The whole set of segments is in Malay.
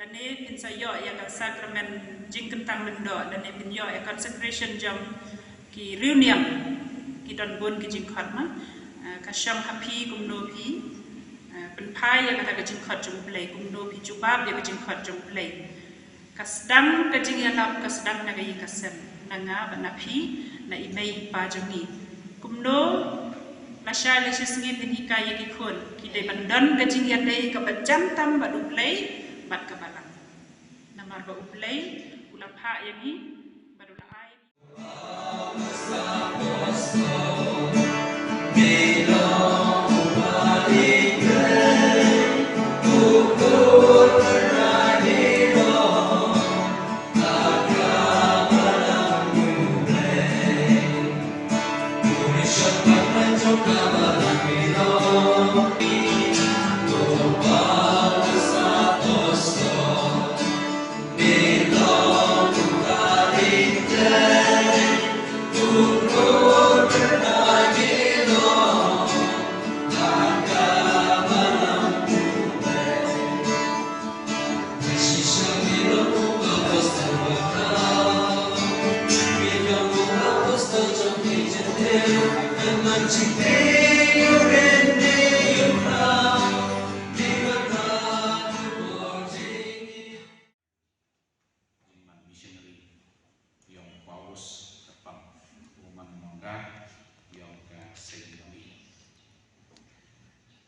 dan ini pinsayo ya kan sakramen jing kentang lendo dan ini pinyo ya consecration jam ki reunion ki don bon ki jing khat ma ka sham happy kumno pi pen pai ya kata ka jing khat jung play kumno pi jubab ya ka jing khat jung play kasdang ka jing ya lap kasdang na ga yi kasem nanga banapi na imei pa jangi kumno masya le sisngi penika ye ki khon ki de bandan ka jing ya dei ka bajam tam ba du play bat ka balang namar ba uplay ulang ha yang ni baru la ai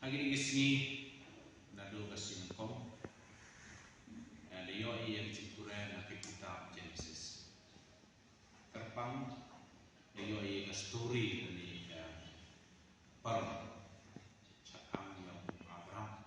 Agini gisni nado kasih mengkong, leo yang cikure nak kitab Genesis. Terpang leo yang story dari Param, cakap yang Abraham.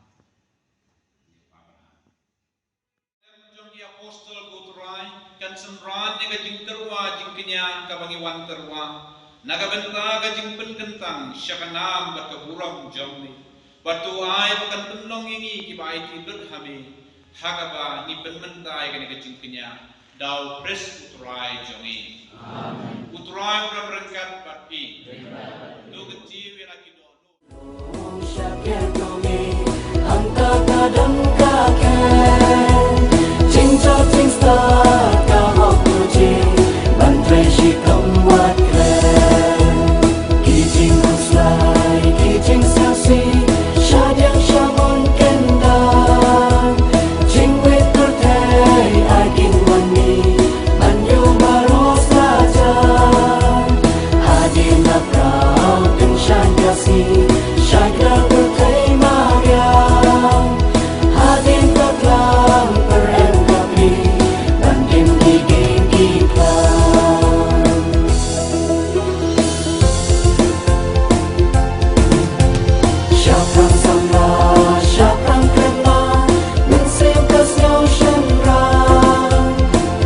Jom dia apostol Gutrai kan semran yang jing terwa jing kenya kabangiwan terwa. Nagabenta gajing penkentang syakanam berkeburam jamni. Batu ai bukan penong ini kibai tidur hami hakaba ni penmentai kene gajing kenya dau pres utrai jongi. Amin. Utrai berangkat pati. Do kecil lagi do. Syakir jongi angka kadang kaken. Jing cha jing sta ka hok tuji bantre shi kamwat kren. Kijing uslai kijing sasi Shadyang shamon kendang Jingwit kurtai agin wani Manyu maros lajan Hadin naprau dan syankasi Syagra kurtai mariam Hadin taklam perengkapi Bandim giging iklan Syakram Syakram kerma Mensim kasnyau syamran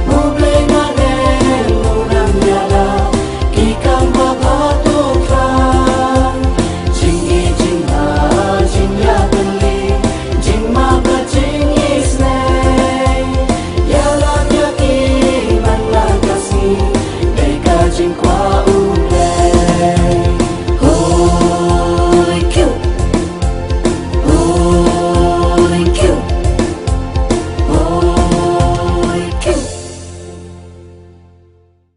Mublay nganen Murang nyala Kikang babatutran Jingi jingha Jingya beli Jingma bajing isnay Yalan yakin Manla kasih Deka jingkwa